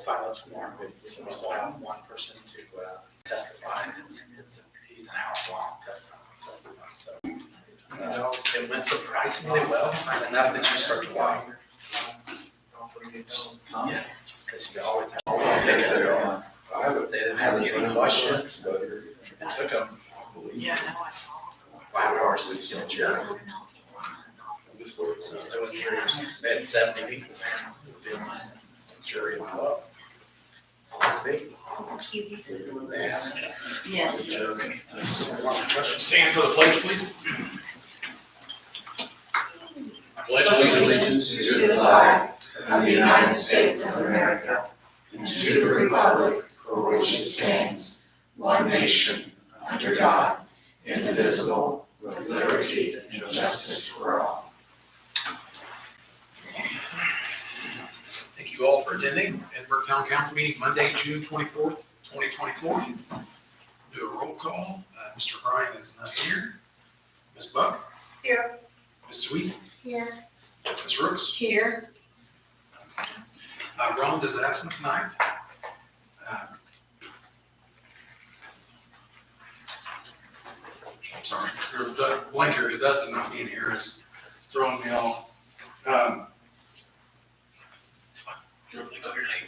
find out tomorrow, so we still have one person to testify, and he's an hour long testifying, so. It went surprisingly well, enough that you start to walk. Yeah, because you always think they didn't ask you any questions. It took them, Yeah, no, I saw. 5 hours to get a jury. So there was, they had 70 people there, jury and club. See, they asked. Yes. Stand for the pledge, please. I pledge allegiance to the flag of the United States of America and to the republic for which it stands, one nation, under God, indivisible, with liberty and justice for all. Thank you all for attending Edinburgh Town Council meeting Monday, June 24th, 2024. Do a roll call. Mr. Bryan is not here. Ms. Buck? Here. Ms. Sweet? Here. Ms. Rooks? Here. Rhonda is absent tonight. I'm sorry, you're blank here because Dustin not being here is throwing me off. Really know your name?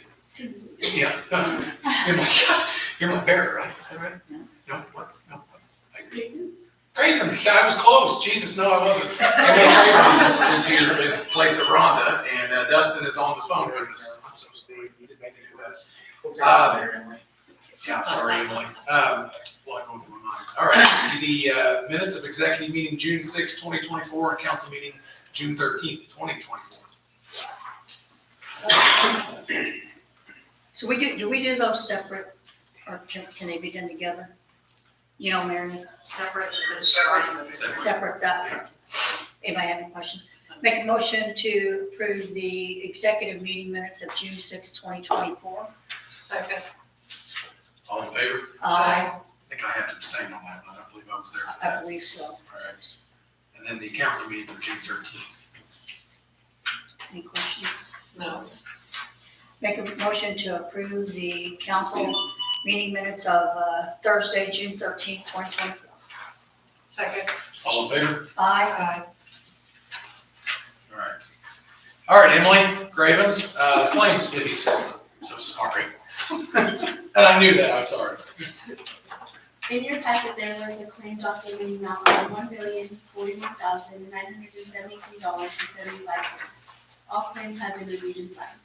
Yeah. You're my bearer, right? Is that right? No, what? No. Cravens, I was close. Jesus, no, I wasn't. Cravens is here in place of Rhonda, and Dustin is on the phone with us. I'm so sorry. You didn't make me do that. Yeah, I'm sorry, Emily. Well, going through my mind. All right, the minutes of executive meeting June 6, 2024, and council meeting June 13th, 2024. So do we do those separate, or can they be done together? You know, Mary? Separate. Separate, that. Anybody have any questions? Make a motion to approve the executive meeting minutes of June 6, 2024. Second. All in favor? Aye. I think I have to abstain on that, but I don't believe I was there for I that. believe so. All right. And then the council meeting for June 13th. Any questions? No. Make a motion to approve the council meeting minutes of Thursday, June 13th, 2024. Second. All in favor? Aye. Aye. All right. All right, Emily Cravens, claims, please. I'm so sorry. And I knew that, I'm sorry. In your packet, there was a claim document in the amount of $1,041,973.75. All claims have been reviewed and signed.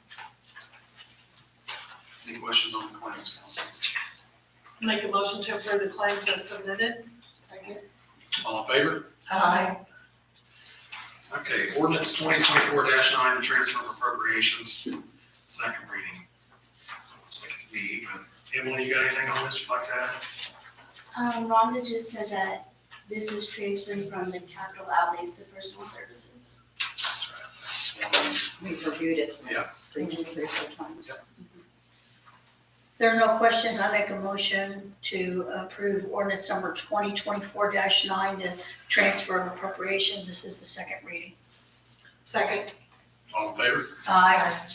Any questions on the claims, council? Make a motion to approve the claims as submitted. Second. All in favor? Aye. Okay, ordinance 2024-9, the transfer of appropriations, second reading. Looks like it's me, but Emily, you got anything on this you'd like to add? Rhonda just said that this is transferring from the capital outlays to personal services. That's right. That's We've reviewed it. Yeah. 3 times. There are no questions. I make a motion to approve ordinance number 2024-9, the transfer of appropriations. This is the second reading. Second. all in favor? Aye.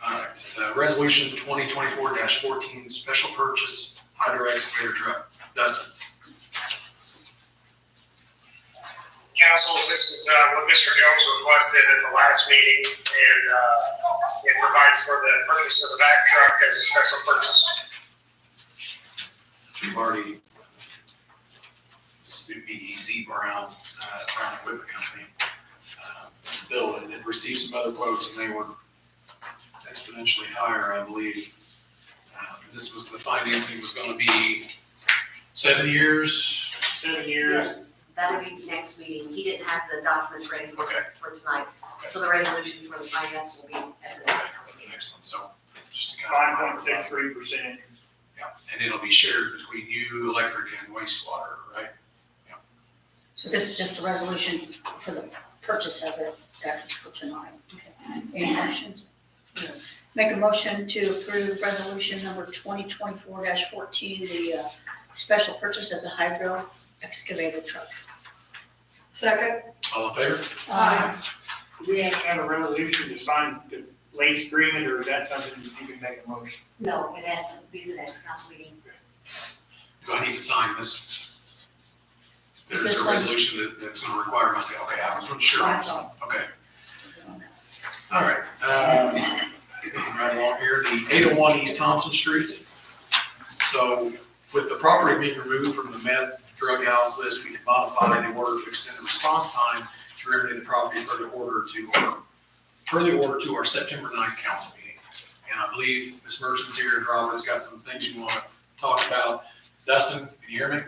All right, resolution 2024-14, special purchase hydro excavator truck. Dustin. Councils, this is what Mr. Jones requested at the last meeting, and it provides for the purchase of the back truck as a special purchase. We've already, this is the BEC Brown Equipment Company. Bill had received some other quotes and they were exponentially higher, I believe. This was, the financing was gonna be 7 years. 7 years. Yes, that'll be next meeting. He didn't have the documents ready for Okay. tonight. Okay. So the resolution for the finance will be at the next council The meeting. next one, so just to kind of. 5.63%. Yeah, and it'll be shared between you, electric and wastewater, right? So this is just a resolution for the purchase of it, that's for tonight. Okay. Any questions? Make a motion to approve resolution number 2024-14, the special purchase of the hydro excavator truck. Second. All in favor? Aye. We have to have a resolution to sign lease agreement, or is that something that you can make a motion? No, it has to be the next council meeting. Do I need to sign this? Is Is this there a one- resolution that's gonna require me to say, okay, I wasn't sure. I thought- Okay, all right, moving right along here, the 801 East Thompson Street. So with the property being removed from the meth drug house list, we can modify the order to extend the response time to remedy the property per the order to our September 9th council meeting. And I believe Ms. Merchant's here and Robert's got some things you want to talk about. Dustin, can you hear me?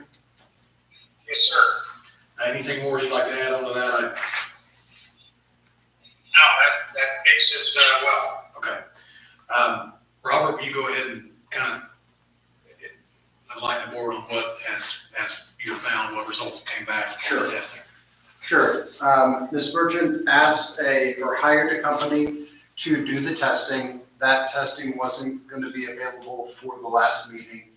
Yes, sir. Anything more you'd like to add on to that? No, that makes it, well. Okay. Robert, will you go ahead and kind of enlighten the board on what, as you found, what results came back from Sure. the testing? Sure. Ms. Merchant asked or hired a company to do the testing. That testing wasn't going to be available for the last meeting.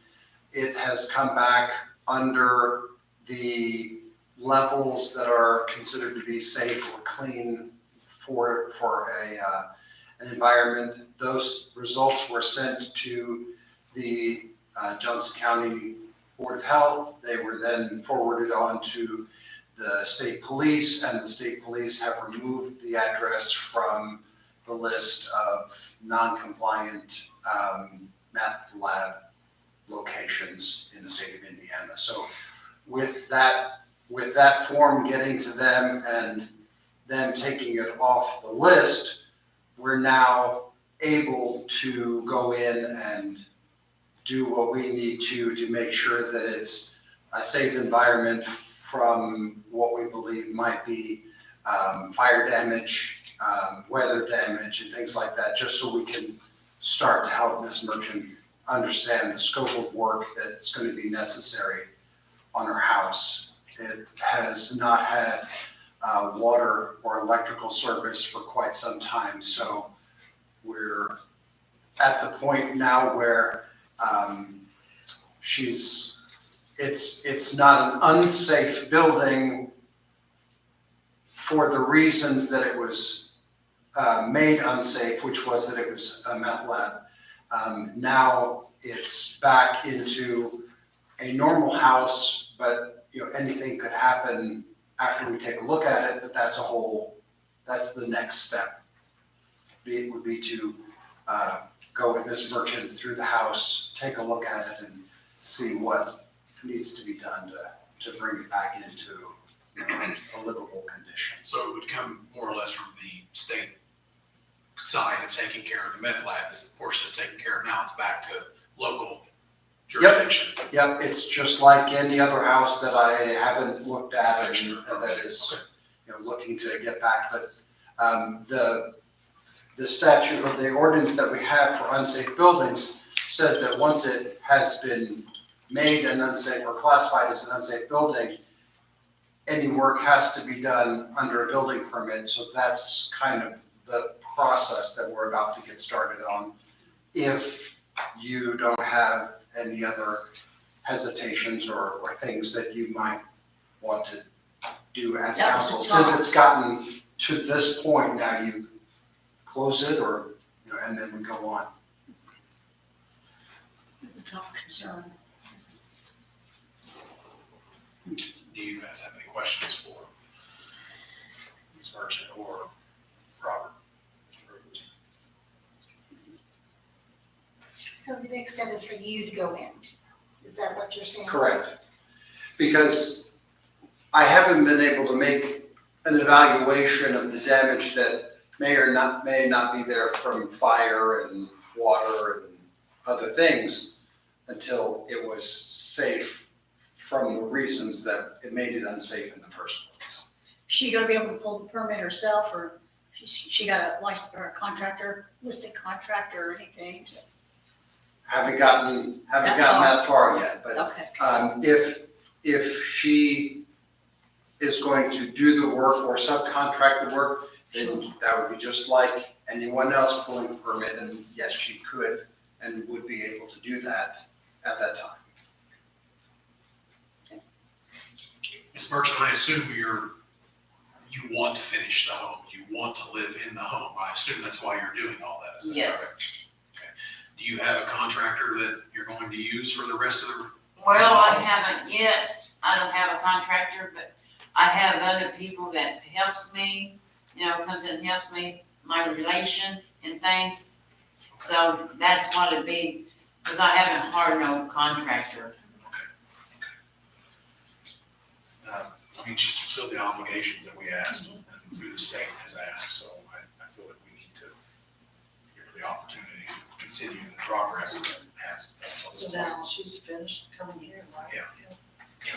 It has come back under the levels that are considered to be safe or clean for an environment. Those results were sent to the Johnson County Board of Health. They were then forwarded on to the state police, and the state police have removed the address from the list of non-compliant meth lab locations in the state of Indiana. So with that form getting to them and them taking it off the list, we're now able to go in and do what we need to make sure that it's a safe environment from what we believe might be fire damage, weather damage, and things like that, just so we can start to help Ms. Merchant understand the scope of work that's going to be necessary on her house. It has not had water or electrical service for quite some time, so we're at the point now where it's not an unsafe building for the reasons that it was made unsafe, which was that it was a meth lab. Now it's back into a normal house, but anything could happen after we take a look at it, but that's the next step. It would be to go with Ms. Merchant through the house, take a look at it and see what needs to be done to bring it back into a livable condition. So it would come more or less from the state side of taking care of the meth lab, as the portion is taken care of. Now it's back to local jurisdiction. Yep, it's just like any other house that I haven't looked at and that is, looking to get back. But the statute or the ordinance that we have for unsafe buildings says that once it has been made an unsafe or classified as an unsafe building, any work has to be done under a building permit. So that's kind of the process that we're about to get started on. If you don't have any other hesitations or things that you might want to do as That was council, the since top. it's gotten to this point now, you close it or, and then we go on. The top concern. Do you guys have any questions for Ms. Merchant or Robert? So the next step is for you to go in. Is that what you're saying? Correct. Because I haven't been able to make an evaluation of the damage that may not be there from fire and water and other things until it was safe from the reasons that it made it unsafe in the first place. She gonna be able to pull the permit herself, or she got a license or a contractor, listed contractor or anything? Haven't gotten that far yet, but Okay, if she is going to do the work or subcontract the work, then that would be just like anyone else pulling a permit, and yes, she could and would be able to do that at that time. Ms. Merchant, I assume you you want to finish the home, you want to live in the home. I assume that's why you're doing all that, is that Yes. correct? Okay. Do you have a contractor that you're going to use for the rest of the? Well, I haven't yet. I don't have a contractor, but I have other people that helps me, comes in and helps me, my relation and things. So that's what it'd be, because I haven't hired no contractor. I mean, she's fulfilled the obligations that we asked and through the state has asked, so I feel like we need to give her the opportunity to continue the progress that has. So now she's finished coming here, right? Yeah.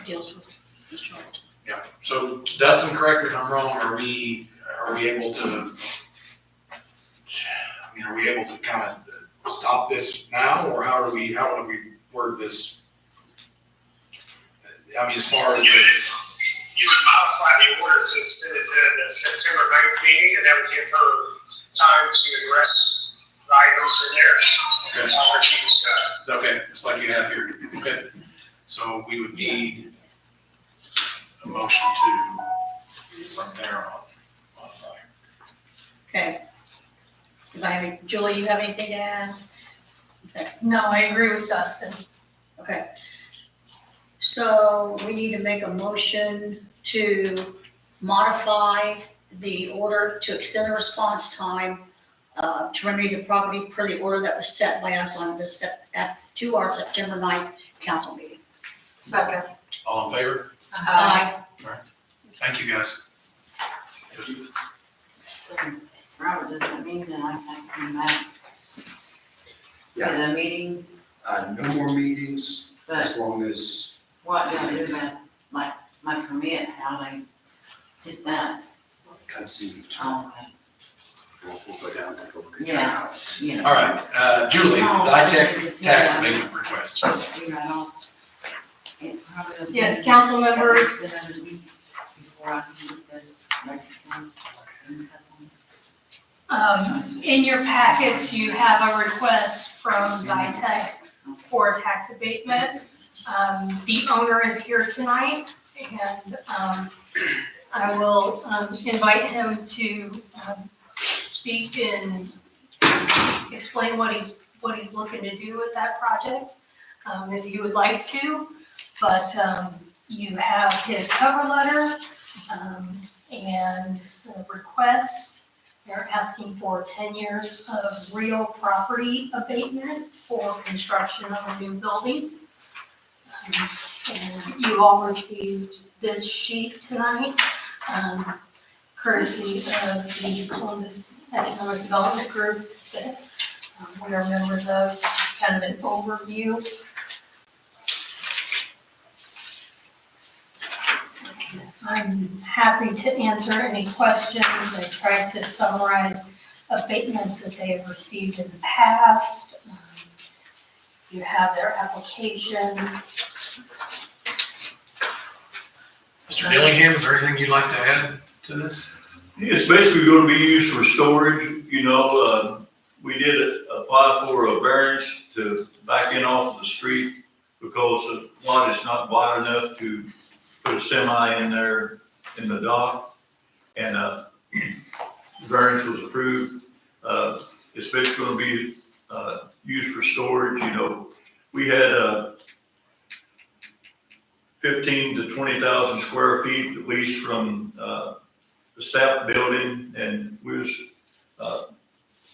Deals with Mr. Holt. Yeah, so Dustin, correct me if I'm wrong, are we able to, are we able to kind of stop this now, or how do we word this? I mean, as far as You would modify the order to extend it to the September 9th meeting, and that would give her time to address the items in there. okay, I'll let you discuss. okay, it's like you have here, okay. So we would need a motion to, from there on, modify. Okay. Do I have any, Julie, you have anything to add? Okay. No, I agree with Dustin. Okay. So we need to make a motion to modify the order to extend the response time to remedy the property per the order that was set by us on to our September 9th council meeting. Second. All in favor? Aye. Thank you, guys. Robert, does that mean that I have to come back to the meeting? No more meetings, But as long as, what do I do about, like, my permit, how they did that? come see each Oh, we'll go down and go look at your Yeah. house. okay. All right, Julie, DITEC tax abatement request. Yes, council members. In your packets, you have a request from DITEC for a tax abatement. The owner is here tonight, and I will invite him to speak and explain what he's looking to do with that project, if you would like to. But you have his cover letter and the request. They're asking for 10 years of real property abatement for construction of a new building. And you all received this sheet tonight, courtesy of the Columbus Economic Development Group that we are members of. Just kind of an overview. I'm happy to answer any questions. I tried to summarize abatements that they have received in the past. You have their application. Mr. Dillingham, is there anything you'd like to add to this? It's basically gonna be used for storage, we did apply for a variance to back in off of the street because the lot is not wide enough to put a semi in there in the dock. And, variance was approved. It's basically gonna be, used for storage, we had, 15 to 20,000 square feet at least from, the SAP building, and we was,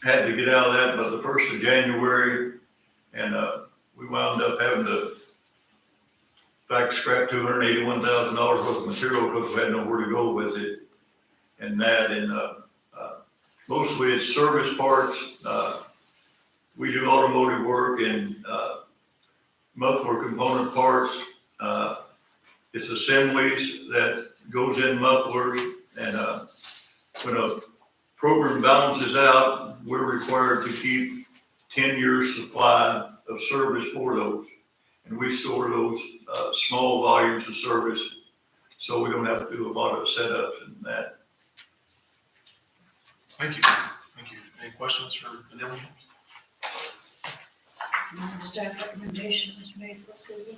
had to get out of that by the 1st of January, and, we wound up having to scrap $281,000 worth of material because we had nowhere to go with it. And that, and, mostly it's service parts, we do automotive work and, muffler component parts, it's assemblies that goes in mufflers, and when a program balances out, we're required to keep 10 years supply of service for those. And we store those small volumes of service, so we don't have to do a lot of setups and that. Thank you. Any questions for the Dillingham? Staff recommendation was made for approval.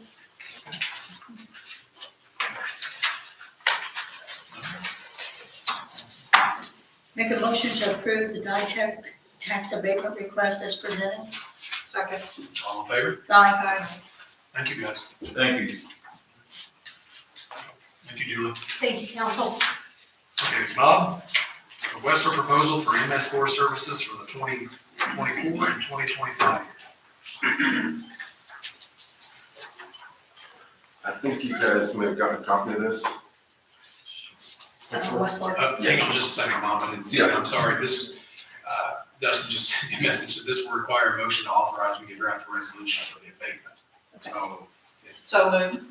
Make a motion to approve the DITEC tax abatement request as presented. Second. All in favor? Aye. Thank you, guys. Thank you. Thank you, Julie. Thank you, council. Okay, Bob, a Westler proposal for MS4 services for the 2024 and 2025. I think you guys may have gotten a copy of this. Westler. Hang on just a second, Bob, I didn't see it. I'm sorry. This, Dustin just sent me a message that this will require a motion to authorize me to draft a resolution for the abatement. So. So moved.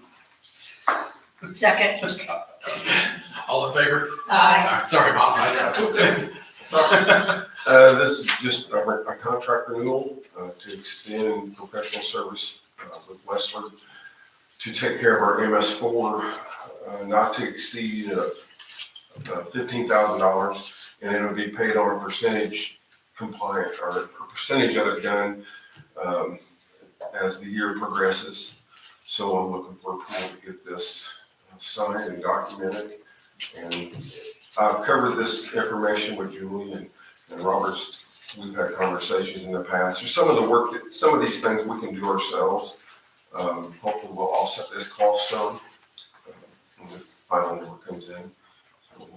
Second. All in favor? Aye. All right, sorry, Bob. This is just a contract renewal to extend professional service with Westler to take care of our MS4, not to exceed $15,000, and it'll be paid on a percentage compliant or a percentage of it done as the year progresses. So I'm looking for approval to get this signed and documented. And I've covered this information with Julie and Robert's. We've had conversations in the past. There's some of the work that, some of these things we can do ourselves. Hopefully we'll offset this cost some when the final number comes in. So,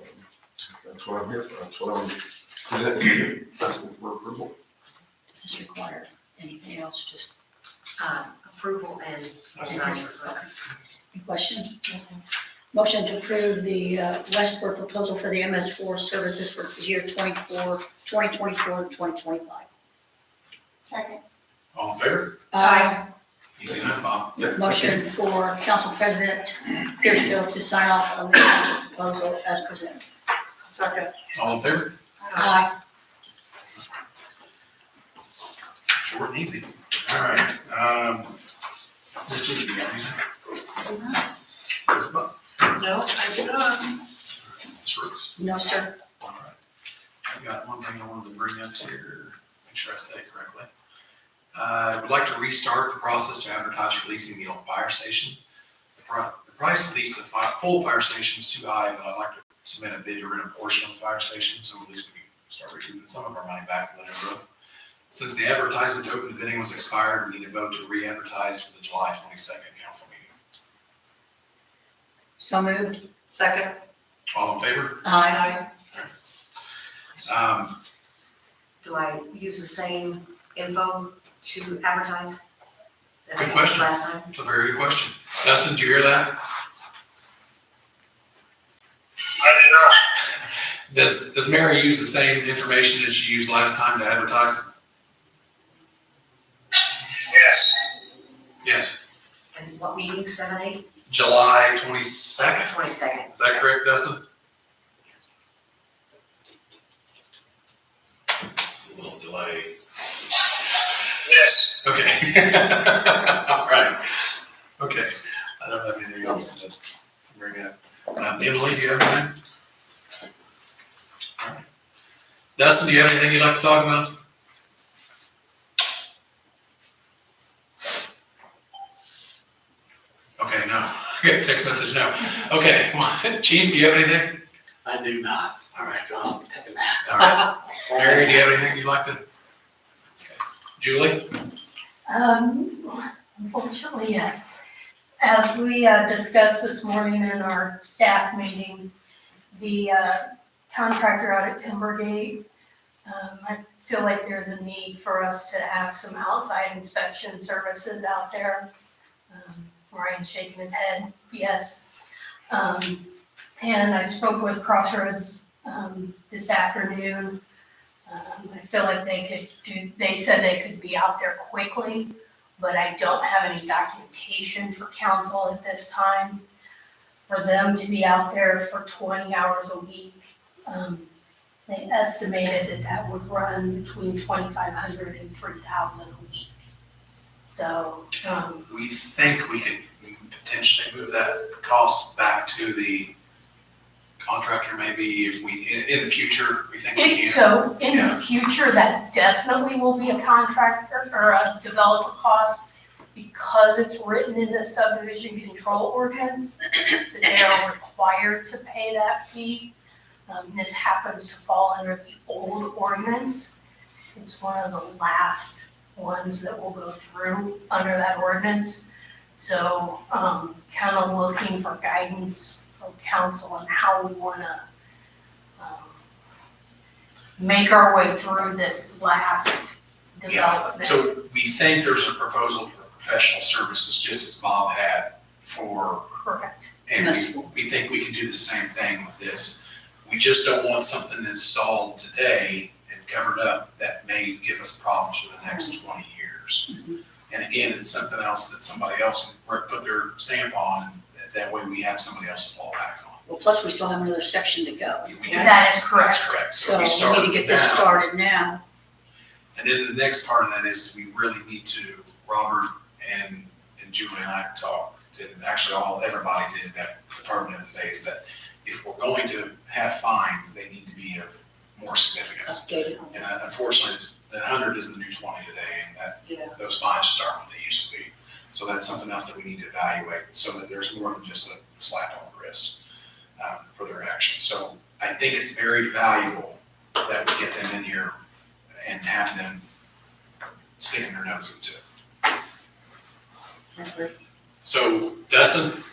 that's what I'm here for. That's what I'm presenting to you, asking for approval. Is this required? Anything else? Just Approval and sign. any questions? Motion to approve the Westler proposal for the MS4 services for the year 2024 to 2025. Second. All in favor? Aye. Easy enough, Bob. Motion for Council President Petersfield to sign off on the Westler proposal as presented. Second. All in favor? Aye. Short and easy. All right. This week, you got anything? Yes, Bob. No, I do not. Ms. Rooks? No, sir. All right. I got one thing I wanted to bring up here, make sure I say it correctly. I would like to restart the process to advertise releasing the old fire station. The price to lease the full fire station is too high, but I'd like to submit a bid to rent a portion of the fire station, so at least we can start recouping some of our money back from the new roof. Since the advertisement to open the bidding was expired, we need to vote to re-advertise for the July 22nd council meeting. So moved. Second. All in favor? Aye. Do I use the same info to advertise? that I Good used question. Last time? It's a very good question. Dustin, did you hear that? I did not. Does Mary use the same information that she used last time to advertise? Yes. Yes. And what meeting, 7/8? July 22nd. 22nd. Is that correct, Dustin? It's a little delay. Yes. Okay. All right. Okay. I don't have anything else to bring up. Emily, do you have anything? All right. Dustin, do you have anything you'd like to talk about? Okay, no. I got a text message, no. Okay, Chief, do you have anything? I do not. All right, go on, take a nap. All right. Mary, do you have anything you'd like to? Okay. Julie? Unfortunately, yes. As we discussed this morning in our staff meeting, the contractor out at Timbergate, I feel like there's a need for us to have some outside inspection services out there. Ryan's shaking his head, yes. And I spoke with Crossroads this afternoon. I feel like they said they could be out there quickly, but I don't have any documentation for council at this time. For them to be out there for 20 hours a week, they estimated that would run between $2,500 and $3,000 a week. So, We think we could potentially move that cost back to the contractor, maybe if we, in the future, we think we can. So in the Yeah. future, that definitely will be a contractor or a developer cost because it's written in the subdivision control ordinance that they are required to pay that fee. This happens to fall under the old ordinance. It's one of the last ones that will go through under that ordinance. So, kind of looking for guidance from council on how we wanna, make our way through this last development. So we think there's a proposal for professional services, just as Bob had for, Correct. and Yes. we think we can do the same thing with this. We just don't want something installed today and covered up that may give us problems for the next 20 years. And again, it's something else that somebody else can put their stamp on, and that way we have somebody else to fall back on. Well, plus we still have another section to go. We do. That is correct. That's correct. So we we start need to get this now. started now. And then the next part of that is we really need to, Robert and Julie and I talked, and actually everybody did that department of today, is that if we're going to have fines, they need to be of more significance. Updated. And unfortunately, the 100 is the new 20 today, and Yeah. those fines just aren't what they used to be. So that's something else that we need to evaluate, so that there's more than just a slap on the wrist for their action. So I think it's very valuable that we get them in here and have them sticking their nose into it. So Dustin,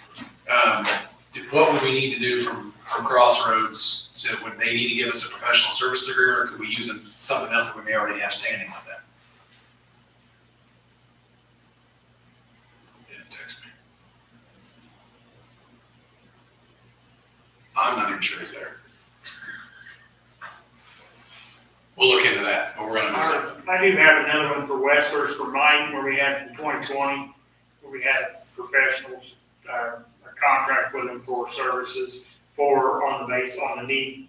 what would we need to do from Crossroads? So would they need to give us a professional services agreement, or could we use something else that we may already have standing with them? Didn't text me. I'm not even sure he's there. We'll look into that, but we're gonna do something. I do have another one for Westlers for mine, where we had in 2020, where we had professionals, a contract with them for services on a need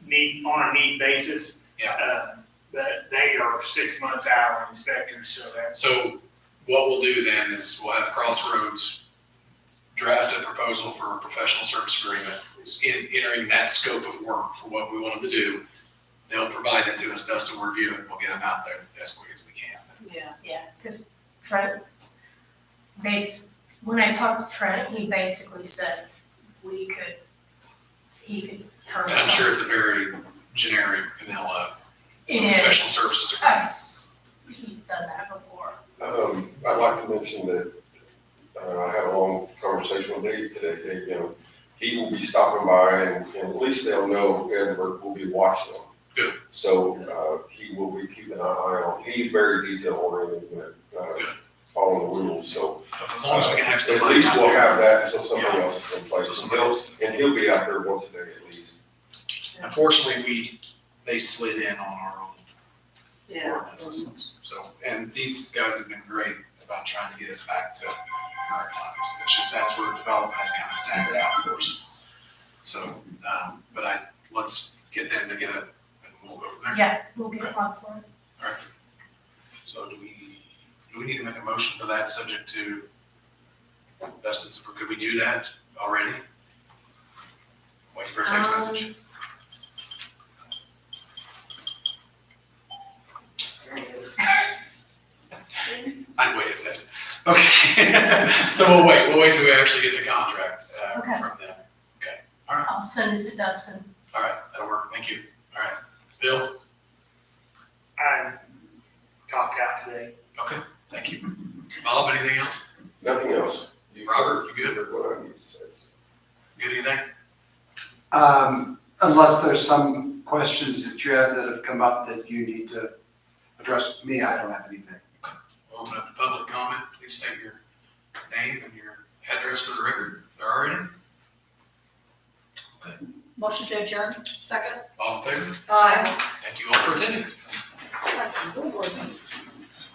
basis. Yeah. But they are 6 months out on inspectors, so that's. So what we'll do then is we'll have Crossroads draft a proposal for a professional service agreement, entering that scope of work for what we want them to do. They'll provide it to us, Dustin will review it, and we'll get them out there as quick as we can. Yeah. Yeah, because Trent, when I talked to Trent, he basically said he could turn And I'm us sure on. it's a very generic, vanilla It professional is. services agreement. He's done that before. I'd like to mention that, I had a long conversation with Dave today. Dave, he will be stopping by and at least they'll know Edward will be watching them. Good. So, he will be keeping an eye on, he's very detail oriented, following the rules, so. As long as we can have At somebody least out we'll there. have that until somebody Yeah. else is in place. So somebody else. And he'll be out there once a day at least. Unfortunately, they slid in on our old Yeah. ordinances. So, and these guys have been great about trying to get us back to current times. It's just that's where development has kind of staggered out for us. So, but let's get them together and we'll go from there. Yeah, we'll get one for us. All right. So do we need to make a motion for that subject to Dustin's, or could we do that already? Wait for a text message. There it is. I'd wait, it says. Okay. So we'll wait till we actually get the contract Okay. from them. I'll send it to Dustin. All right, that'll work. Thank you. All right. Bill? I topped out today. Okay, thank you. Bob, anything else? Nothing else. Robert, you good? Heard what I need to say. Good, anything? Unless there's some questions that you have that have come up that you need to address with me, I don't have anything. We'll open up to public comment. Please state your name and your address for the record. If there are any. Okay, Motion to adjourn? Second. all in favor? Aye. Thank you all for attending. It's like school board meeting.